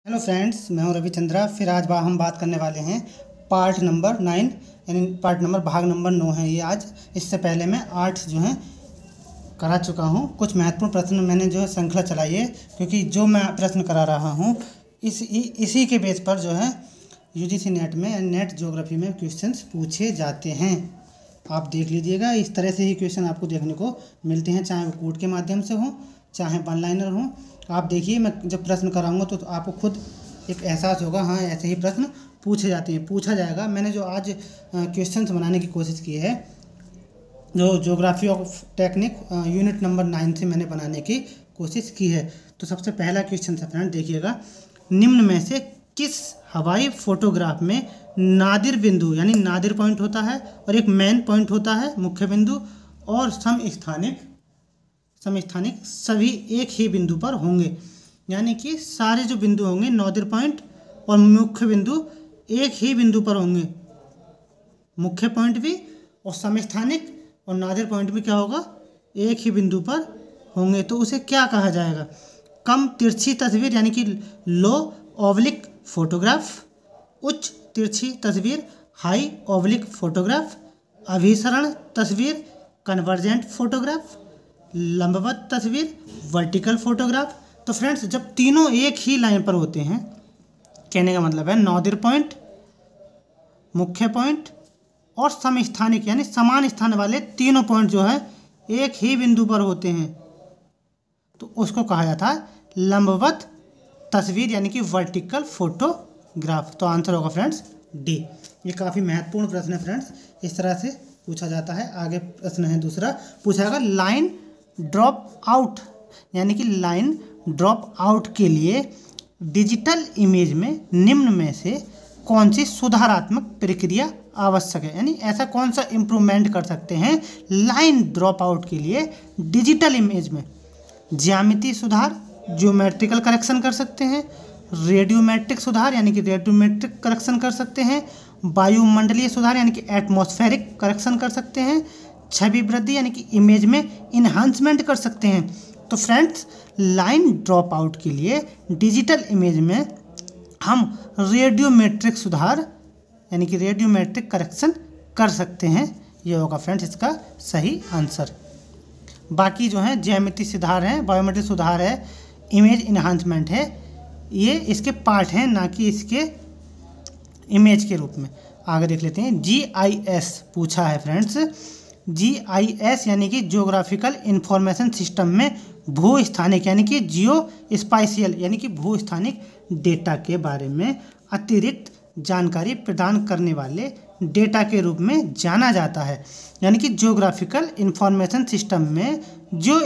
Hello friends, मैं हूं रविचंद्रा। फिर आज हम बात करने वाले हैं पार्ट नंबर 9, यानी भाग नंबर 9 है ये आज। इससे पहले मैं 8 जो है करा चुका हूं। कुछ महत्वपूर्ण प्रश्न मैंने जो है श्रृंखला चलाई है, क्योंकि जो मैं प्रश्न करा रहा हूं इसी के बेस पर जो है यूजीसी नेट में नेट ज्योग्राफी में क्वेश्चंस पूछे जाते हैं। आप देख लीजिएगा, इस तरह से ही क्वेश्चन आपको देखने को मिलते हैं, चाहे वो कोड के माध्यम से हो चाहे वन लाइनर हो। आप देखिए, मैं जब प्रश्न कराऊंगा तो आपको खुद एक एहसास होगा, हाँ ऐसे ही प्रश्न पूछा जाएगा। मैंने जो आज क्वेश्चंस बनाने की कोशिश की है, जो geography of technique unit number 9 से मैंने बनाने की कोशिश की है। तो सबसे पहला क्वेश्चन है फ्रेंड, देखिएगा, निम्न में से किस हवाई फोटोग्राफ में नादिर बिंदु यानी नादिर पॉइंट होता है और एक मेन पॉइंट होता है मुख्य बिंदु, और समस्थानिक सभी एक ही बिंदु पर होंगे। यानी कि सारे जो बिंदु होंगे नादिर पॉइंट और मुख्य बिंदु एक ही बिंदु पर होंगे। मुख्य पॉइंट भी और समस्थानिक और नादिर पॉइंट भी क्या होगा, एक ही बिंदु पर होंगे। तो उसे क्या कहा जाएगा? कम तिरछी तस्वीर यानी कि लो ऑब्लिक फोटोग्राफ, उच्च तिरछी तस्वीर हाई ऑब्लिक फोटोग्राफ, अभिसरण तस्वीर कन्वर्जेंट फोटोग्राफ, लंबवत तस्वीर वर्टिकल फोटोग्राफ। तो फ्रेंड्स, जब तीनों एक ही लाइन पर होते हैं, कहने का मतलब है नादिर पॉइंट, मुख्य पॉइंट और समस्थानिक यानी समान स्थान वाले तीनों पॉइंट जो है एक ही बिंदु पर होते हैं, तो उसको कहा जाता है लंबवत तस्वीर यानी कि वर्टिकल फोटोग्राफ। तो आंसर होगा फ्रेंड्स डी। ये काफ़ी महत्वपूर्ण प्रश्न है फ्रेंड्स, इस तरह से पूछा जाता है। आगे प्रश्न है दूसरा, पूछा जाएगा लाइन ड्रॉप आउट यानी कि लाइन ड्रॉप आउट के लिए डिजिटल इमेज में निम्न में से कौन सी सुधारात्मक प्रक्रिया आवश्यक है, यानी ऐसा कौन सा इम्प्रूवमेंट कर सकते हैं लाइन ड्रॉप आउट के लिए डिजिटल इमेज में? ज्यामिति सुधार, ज्योमेट्रिकल करेक्शन कर सकते हैं, रेडियोमेट्रिक सुधार यानी कि रेडियोमेट्रिक करेक्शन कर सकते हैं, वायुमंडलीय सुधार यानी कि एटमॉस्फेरिक करेक्शन कर सकते हैं, छवि वृद्धि यानी कि इमेज में इन्हांसमेंट कर सकते हैं। तो फ्रेंड्स, लाइन ड्रॉप आउट के लिए डिजिटल इमेज में हम रेडियोमेट्रिक सुधार यानी कि रेडियोमेट्रिक करेक्शन कर सकते हैं। ये होगा फ्रेंड्स इसका सही आंसर। बाकी जो है ज्यामिति सुधार है, बायोमेट्रिक सुधार है, इमेज इन्हांसमेंट है, ये इसके पार्ट हैं, ना कि इसके इमेज के रूप में। आगे देख लेते हैं, GIS पूछा है फ्रेंड्स। GIS यानी कि ज्योग्राफिकल इंफॉर्मेशन सिस्टम में भू स्थानिक यानी कि जियो स्पाइशियल यानी कि भू स्थानिक डेटा के बारे में अतिरिक्त जानकारी प्रदान करने वाले डेटा के रूप में जाना जाता है। यानी कि ज्योग्राफिकल इंफॉर्मेशन सिस्टम में जियो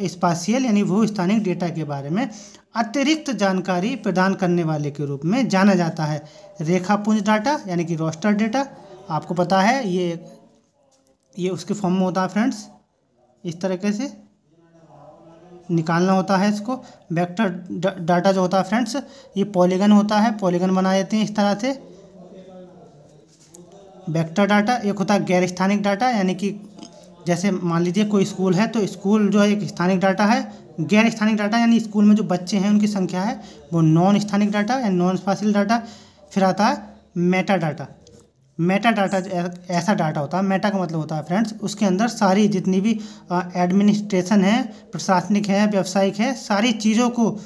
स्पाशियल यानी भू स्थानिक डेटा के बारे में अतिरिक्त जानकारी प्रदान करने वाले के रूप में जाना जाता है। रेखापुंज डाटा यानी कि रोस्टर डेटा, आपको पता है ये उसके फॉर्म में होता है फ्रेंड्स, इस तरीके से निकालना होता है इसको। वेक्टर डाटा जो होता है फ्रेंड्स, ये पॉलीगन होता है, पॉलीगन बना देते हैं इस तरह से वेक्टर डाटा। एक होता है गैर स्थानिक डाटा, यानी कि जैसे मान लीजिए कोई स्कूल है तो स्कूल जो है एक स्थानिक डाटा है। गैर स्थानिक डाटा यानी स्कूल में जो बच्चे हैं उनकी संख्या है, वो नॉन स्थानिक डाटा या नॉन स्पाशियल डाटा। फिर आता है मेटा डाटा। मेटा डाटा ऐसा डाटा होता है, मेटा का मतलब होता है फ्रेंड्स, उसके अंदर सारी जितनी भी एडमिनिस्ट्रेशन है, प्रशासनिक है, व्यावसायिक है, सारी चीज़ों को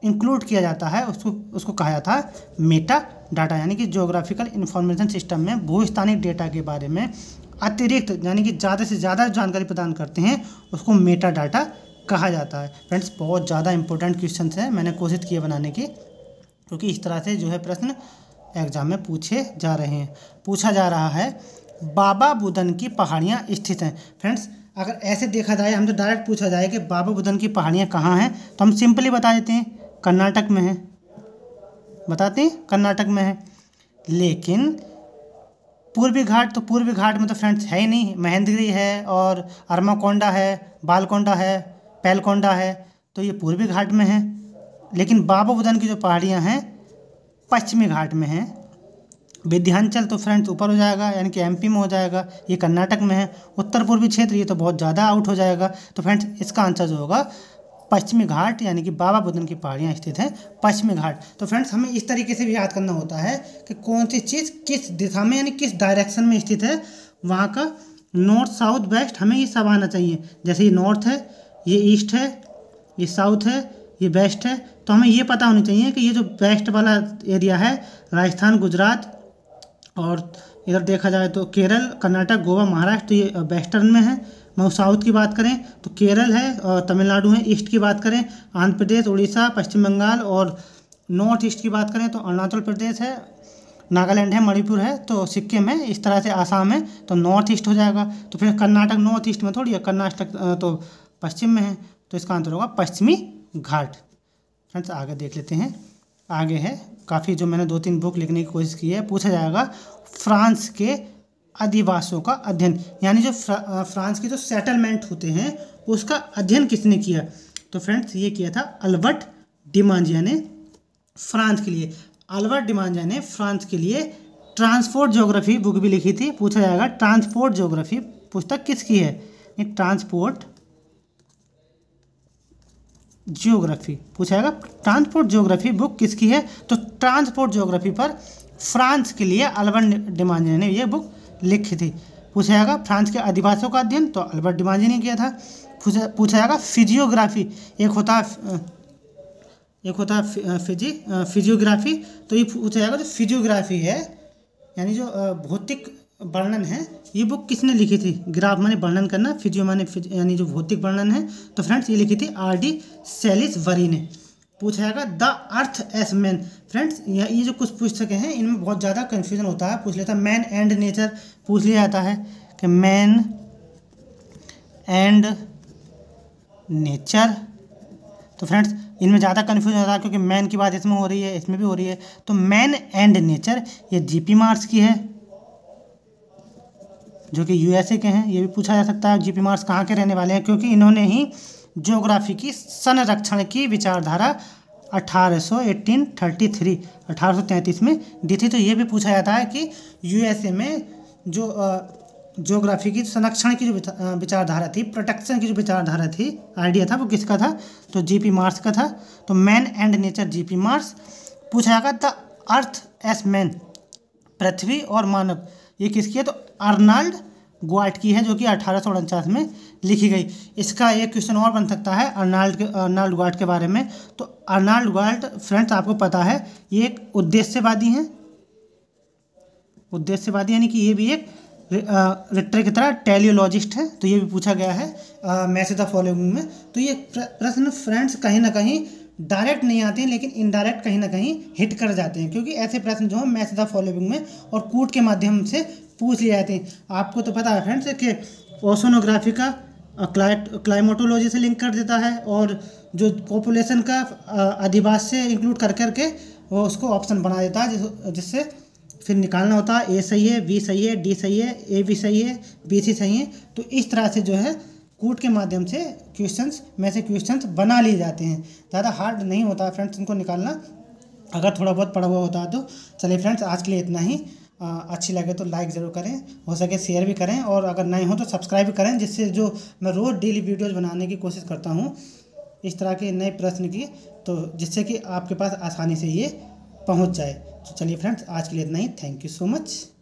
इंक्लूड किया जाता है, उसको कहा जाता है मेटा डाटा। यानी कि ज्योग्राफिकल इंफॉर्मेशन सिस्टम में भू स्थानिक डेटा के बारे में अतिरिक्त यानी कि ज़्यादा से ज़्यादा जानकारी प्रदान करते हैं, उसको मेटा डाटा कहा जाता है। फ्रेंड्स, बहुत ज़्यादा इंपॉर्टेंट क्वेश्चन है, मैंने कोशिश की है बनाने की, क्योंकि इस तरह से जो है प्रश्न एग्जाम में पूछा जा रहा है। बाबा बुदन की पहाड़ियाँ स्थित हैं। फ्रेंड्स, अगर ऐसे देखा जाए, हम तो डायरेक्ट पूछा जाए कि बाबा बुदन की पहाड़ियाँ कहाँ हैं, तो हम सिंपली बता देते हैं कर्नाटक में है, बताते हैं कर्नाटक में है। लेकिन पूर्वी घाट में तो फ्रेंड्स है ही नहीं, महेंद्रगिरी है और अरमाकोंडा है, बालकोंडा है, पैलकोंडा है, तो ये पूर्वी घाट में है। लेकिन बाबा बुदन की जो पहाड़ियाँ हैं पश्चिमी घाट में है। विंध्याचल तो फ्रेंड्स ऊपर हो जाएगा, यानी कि MP में हो जाएगा, ये कर्नाटक में है। उत्तर पूर्वी क्षेत्र ये तो बहुत ज़्यादा आउट हो जाएगा। तो फ्रेंड्स, इसका आंसर जो होगा पश्चिमी घाट यानी कि बाबा बुदन की पहाड़ियाँ स्थित हैं पश्चिमी घाट। तो फ्रेंड्स हमें इस तरीके से भी याद करना होता है कि कौन सी चीज़ किस दिशा में यानी किस डायरेक्शन में स्थित है, वहाँ का नॉर्थ साउथ वेस्ट हमें ये सब आना चाहिए। जैसे ये नॉर्थ है, ये ईस्ट है, ये साउथ है, ये वेस्ट है, तो हमें ये पता होनी चाहिए कि ये जो वेस्ट वाला एरिया है राजस्थान, गुजरात और इधर देखा जाए तो केरल, कर्नाटक, गोवा, महाराष्ट्र, तो ये वेस्टर्न में है। मैं साउथ की बात करें तो केरल है और तमिलनाडु है। ईस्ट की बात करें आंध्र प्रदेश, उड़ीसा, पश्चिम बंगाल, और नॉर्थ ईस्ट की बात करें तो अरुणाचल प्रदेश है, नागालैंड है, मणिपुर है, तो सिक्किम है, इस तरह से आसाम है, तो नॉर्थ ईस्ट हो जाएगा। तो फिर कर्नाटक नॉर्थ ईस्ट में थोड़ी है, कर्नाटक तो पश्चिम में है, तो इसका आंसर होगा पश्चिमी घाट। फ्रेंड्स आगे देख लेते हैं। आगे है काफ़ी जो मैंने 2-3 बुक लिखने की कोशिश की है। पूछा जाएगा फ्रांस के अधिवासों का अध्ययन, यानी जो फ्रांस के जो सेटलमेंट होते हैं उसका अध्ययन किसने किया। तो फ्रेंड्स ये किया था अल्बर्ट डिमांजिया ने फ्रांस के लिए। अल्बर्ट डिमांजिया ने फ्रांस के लिए ट्रांसपोर्ट ज्योग्राफी बुक भी लिखी थी। पूछा जाएगा ट्रांसपोर्ट ज्योग्राफी पुस्तक किसकी है। ये ट्रांसपोर्ट ज्योग्राफी पूछा जाएगा ट्रांसपोर्ट ज्योग्राफी बुक किसकी है। तो ट्रांसपोर्ट ज्योग्राफी पर फ्रांस के लिए अल्बर्ट डिमांजिया ने यह बुक लिखी थी। पूछा जाएगा फ्रांस के अधिवासियों का अध्ययन, तो अल्बर्ट डिमांजिया ने किया था। पूछा जाएगा फिजियोग्राफी, एक होता फिजियोग्राफी, तो ये पूछा जाएगा जो फिजियोग्राफी है यानी जो भौतिक वर्णन है, ये बुक किसने लिखी थी। ग्राफ माने वर्णन करना, फिजियो माने यानी जो भौतिक वर्णन है, तो फ्रेंड्स ये लिखी थी R.D. सेलिसबरी ने। पूछा जाएगा the earth S man. Friends ये जो कुछ पुस्तकें हैं इनमें बहुत ज़्यादा कन्फ्यूजन होता है। पूछ लेता है मैन एंड नेचर, पूछ लिया जाता है कि मैन एंड नेचर, तो फ्रेंड्स इनमें ज़्यादा कन्फ्यूजन होता है क्योंकि मैन की बात इसमें हो रही है, इसमें भी हो रही है। तो मैन एंड नेचर ये G.P. मार्स की है जो कि USA के हैं। ये भी पूछा जा सकता है G.P. मार्स कहाँ के रहने वाले हैं, क्योंकि इन्होंने ही ज्योग्राफी की संरक्षण की विचारधारा 1833 में दी थी। तो ये भी पूछा जाता है कि USA में जो ज्योग्राफी की संरक्षण की जो विचारधारा थी, प्रोटेक्शन की जो विचारधारा थी, आइडिया था, वो किसका था। तो G.P. मार्स का था। तो man and nature G.P. Mars. पूछा जाएगा द अर्थ एस मैन, पृथ्वी और मानव, ये किसकी है। तो अर्नाल्ड ग्वाल्ट की है जो कि 1849 में लिखी गई। इसका एक क्वेश्चन और बन सकता है अर्नाल्ड ग्वाल्ट के बारे में। तो अर्नाल्ड ग्वाल्ट फ्रेंड्स आपको पता है ये एक उद्देश्यवादी हैं, उद्देश्यवादी यानी कि ये भी एक रिक्टर की तरह टेलियोलॉजिस्ट है। तो ये भी पूछा गया है मैसेज द फॉलोइंग में। तो ये प्रश्न फ्रेंड्स कहीं ना कहीं डायरेक्ट नहीं आते हैं लेकिन इनडायरेक्ट कहीं ना कहीं हिट कर जाते हैं, क्योंकि ऐसे प्रश्न जो है मैसेज द फॉलोइंग में और कूट के माध्यम से पूछ लिए जाते हैं। आपको तो पता है फ्रेंड्स कि ओशोनोग्राफी का क्लाइमेटोलॉजी से लिंक कर देता है और जो पॉपुलेशन का अधिवास से इंक्लूड कर करके वो उसको ऑप्शन बना देता है, जिससे फिर निकालना होता है A सही है, B सही है, D सही है, A भी सही है, B C सही है। तो इस तरह से जो है कूट के माध्यम से क्वेश्चंस में से क्वेश्चंस बना लिए जाते हैं। ज़्यादा हार्ड नहीं होता फ्रेंड्स इनको निकालना, अगर थोड़ा बहुत पढ़ा हुआ होता है तो। चलिए फ्रेंड्स आज के लिए इतना ही। अच्छी लगे तो लाइक ज़रूर करें, हो सके शेयर भी करें, और अगर नए हो तो सब्सक्राइब भी करें, जिससे जो मैं रोज़ डेली वीडियोज़ बनाने की कोशिश करता हूँ इस तरह के नए प्रश्न की, तो जिससे कि आपके पास आसानी से ये पहुँच जाए। तो चलिए फ्रेंड्स आज के लिए इतना ही। Thank you so much.